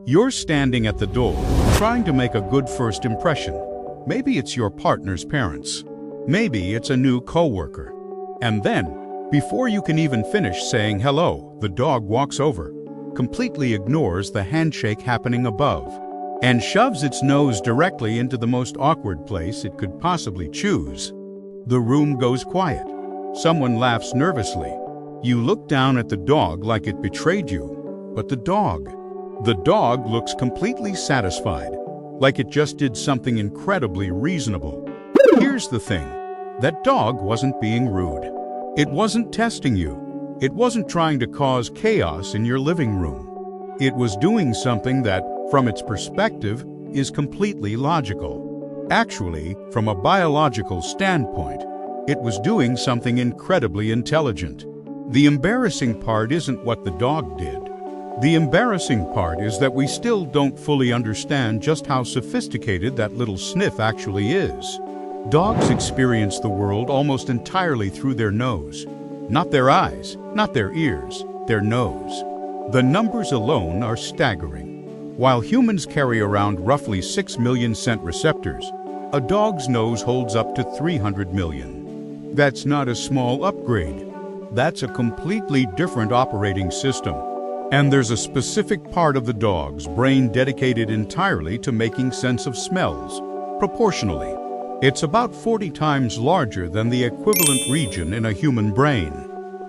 You're standing at the door, trying to make a good first impression. Maybe it's your partner's parents. Maybe it's a new coworker. And then, before you can even finish saying hello, the dog walks over, completely ignores the handshake happening above, and shoves its nose directly into the most awkward place it could possibly choose. The room goes quiet. Someone laughs nervously. You look down at the dog like it betrayed you, but the dog looks completely satisfied, like it just did something incredibly reasonable. Here's the thing, that dog wasn't being rude. It wasn't testing you. It wasn't trying to cause chaos in your living room. It was doing something that, from its perspective, is completely logical. Actually, from a biological standpoint, it was doing something incredibly intelligent. The embarrassing part isn't what the dog did. The embarrassing part is that we still don't fully understand just how sophisticated that little Sniff actually is. Dogs experience the world almost entirely through their nose. Not their eyes, not their ears, their nose. The numbers alone are staggering. While humans carry around roughly 6 million scent receptors, a dog's nose holds up to 300 million. That's not a small upgrade. That's a completely different operating system. And there's a specific part of the dog's brain dedicated entirely to making sense of smells, proportionally. It's about 40 times larger than the equivalent region in a human brain.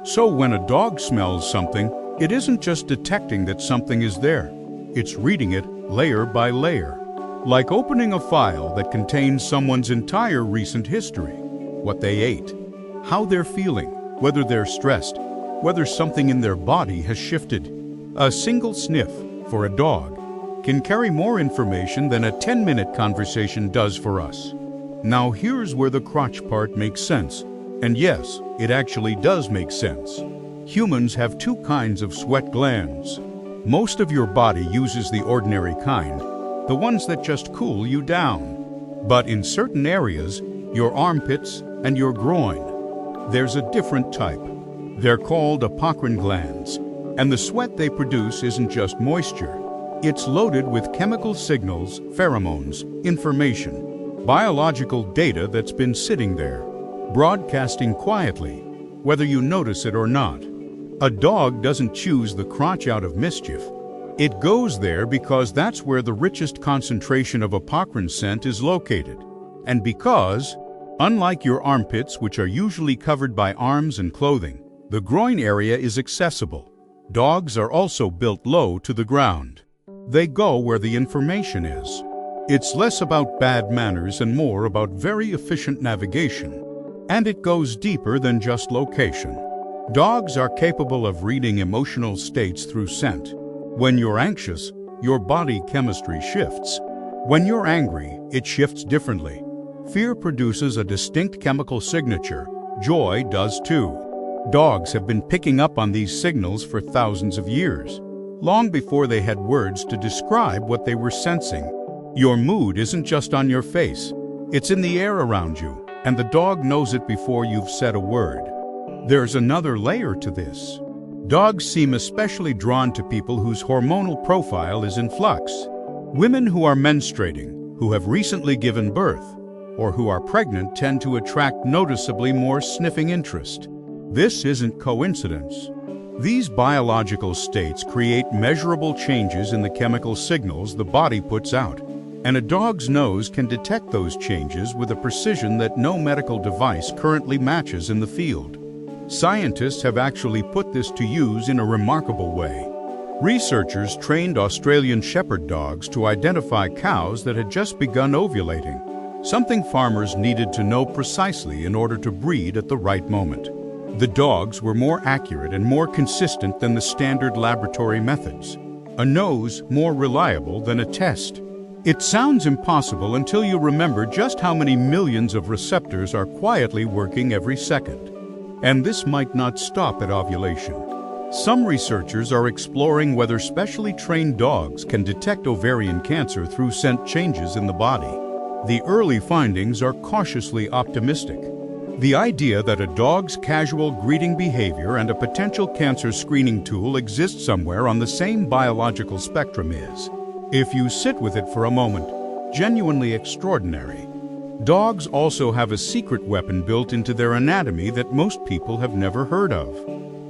So when a dog smells something, it isn't just detecting that something is there. It's reading it layer by layer. Like opening a file that contains someone's entire recent history. What they ate, how they're feeling, whether they're stressed, whether something in their body has shifted. A single sniff, for a dog, can carry more information than a 10-minute conversation does for us. Now here's where the crotch part makes sense. And yes, it actually does make sense. Humans have two kinds of sweat glands. Most of your body uses the ordinary kind, the ones that just cool you down. But in certain areas, your armpits and your groin, there's a different type. They're called apocrine glands, and the sweat they produce isn't just moisture. It's loaded with chemical signals, pheromones, information, biological data that's been sitting there, broadcasting quietly, whether you notice it or not. A dog doesn't choose the crotch out of mischief. It goes there because that's where the richest concentration of apocrine scent is located. And because, unlike your armpits, which are usually covered by arms and clothing, the groin area is accessible. Dogs are also built low to the ground. They go where the information is. It's less about bad manners and more about very efficient navigation. And it goes deeper than just location. Dogs are capable of reading emotional states through scent. When you're anxious, your body chemistry shifts. When you're angry, it shifts differently. Fear produces a distinct chemical signature. Joy does too. Dogs have been picking up on these signals for thousands of years, long before they had words to describe what they were sensing. Your mood isn't just on your face. It's in the air around you, and the dog knows it before you've said a word. There's another layer to this. Dogs seem especially drawn to people whose hormonal profile is in flux. Women who are menstruating, who have recently given birth, or who are pregnant tend to attract noticeably more sniffing interest. This isn't coincidence. These biological states create measurable changes in the chemical signals the body puts out, and a dog's nose can detect those changes with a precision that no medical device currently matches in the field. Scientists have actually put this to use in a remarkable way. Researchers trained Australian shepherd dogs to identify cows that had just begun ovulating, something farmers needed to know precisely in order to breed at the right moment. The dogs were more accurate and more consistent than the standard laboratory methods. A nose more reliable than a test. It sounds impossible until you remember just how many millions of receptors are quietly working every second. And this might not stop at ovulation. Some researchers are exploring whether specially trained dogs can detect ovarian cancer through scent changes in the body. The early findings are cautiously optimistic. The idea that a dog's casual greeting behavior and a potential cancer screening tool exist somewhere on the same biological spectrum is If you sit with it for a moment, genuinely extraordinary. Dogs also have a secret weapon built into their anatomy that most people have never heard of.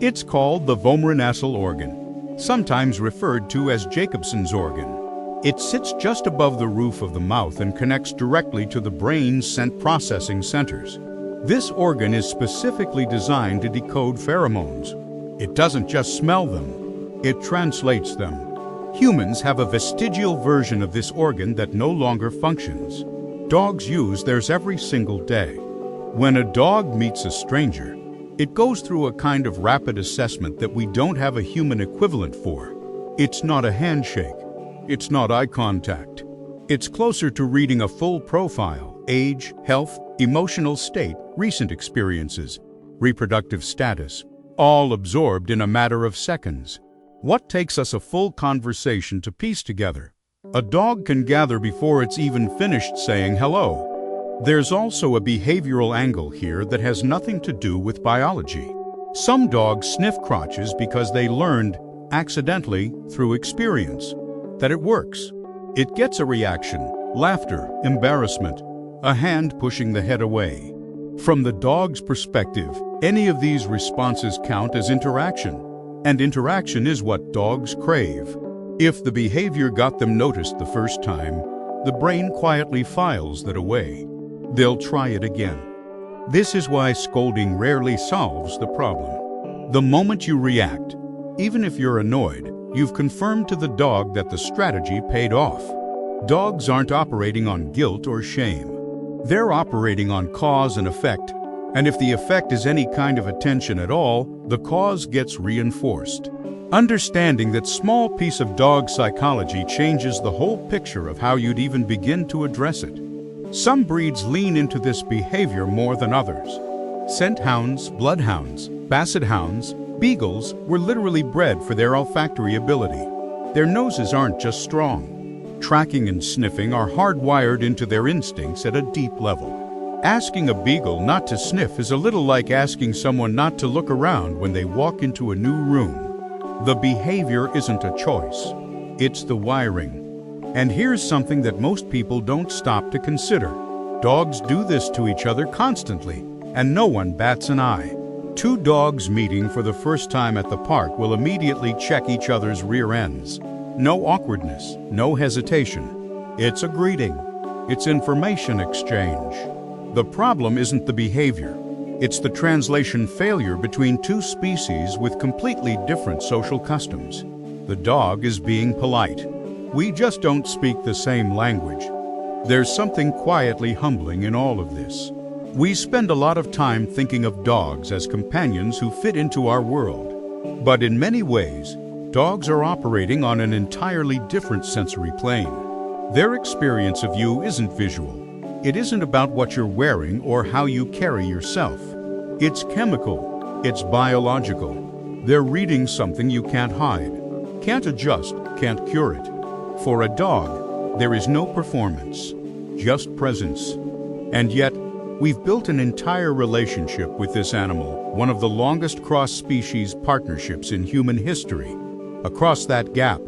It's called the vomeronasal organ, sometimes referred to as Jacobson's organ. It sits just above the roof of the mouth and connects directly to the brain's scent processing centers. This organ is specifically designed to decode pheromones. It doesn't just smell them, it translates them. Humans have a vestigial version of this organ that no longer functions. Dogs use theirs every single day. When a dog meets a stranger, it goes through a kind of rapid assessment that we don't have a human equivalent for. It's not a handshake. It's not eye contact. It's closer to reading a full profile: age, health, emotional state, recent experiences, reproductive status, all absorbed in a matter of seconds. What takes us a full conversation to piece together? A dog can gather before it's even finished saying hello. There's also a behavioral angle here that has nothing to do with biology. Some dogs sniff crotches because they learned, accidentally, through experience, that it works. It gets a reaction: laughter, embarrassment, a hand pushing the head away. From the dog's perspective, any of these responses count as interaction, and interaction is what dogs crave. If the behavior got them noticed the first time, the brain quietly files that away. They'll try it again. This is why scolding rarely solves the problem. The moment you react, even if you're annoyed, you've confirmed to the dog that the strategy paid off. Dogs aren't operating on guilt or shame. They're operating on cause and effect, and if the effect is any kind of attention at all, the cause gets reinforced. Understanding that small piece of dog psychology changes the whole picture of how you'd even begin to address it. Some breeds lean into this behavior more than others. Scent hounds, bloodhounds, basset hounds, beagles were literally bred for their olfactory ability. Their noses aren't just strong. Tracking and sniffing are hardwired into their instincts at a deep level. Asking a beagle not to sniff is a little like asking someone not to look around when they walk into a new room. The behavior isn't a choice, it's the wiring. And here's something that most people don't stop to consider. Dogs do this to each other constantly, and no one bats an eye. Two dogs meeting for the first time at the park will immediately check each other's rear ends. No awkwardness, no hesitation. It's a greeting. It's information exchange. The problem isn't the behavior. It's the translation failure between two species with completely different social customs. The dog is being polite. We just don't speak the same language. There's something quietly humbling in all of this. We spend a lot of time thinking of dogs as companions who fit into our world. But in many ways, dogs are operating on an entirely different sensory plane. Their experience of you isn't visual. It isn't about what you're wearing or how you carry yourself. It's chemical. It's biological. They're reading something you can't hide, can't adjust, can't cure it. For a dog, there is no performance, just presence. And yet, we've built an entire relationship with this animal, one of the longest cross-species partnerships in human history. Across that gap,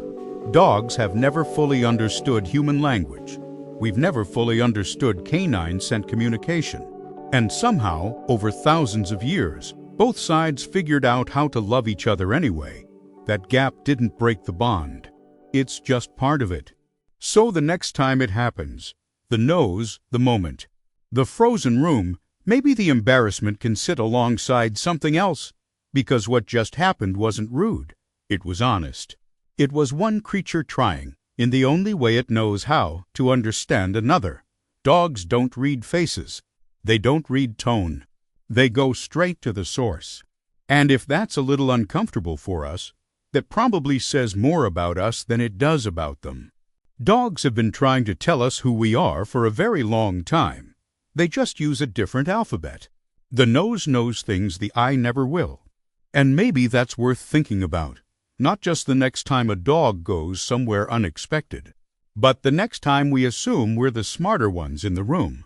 dogs have never fully understood human language. We've never fully understood canine scent communication. And somehow, over thousands of years, both sides figured out how to love each other anyway. That gap didn't break the bond. It's just part of it. So the next time it happens, the nose, the moment, the frozen room, maybe the embarrassment can sit alongside something else, because what just happened wasn't rude. It was honest. It was one creature trying, in the only way it knows how, to understand another. Dogs don't read faces. They don't read tone. They go straight to the source. And if that's a little uncomfortable for us, that probably says more about us than it does about them. Dogs have been trying to tell us who we are for a very long time. They just use a different alphabet. The nose knows things the eye never will. And maybe that's worth thinking about. Not just the next time a dog goes somewhere unexpected, but the next time we assume we're the smarter ones in the room.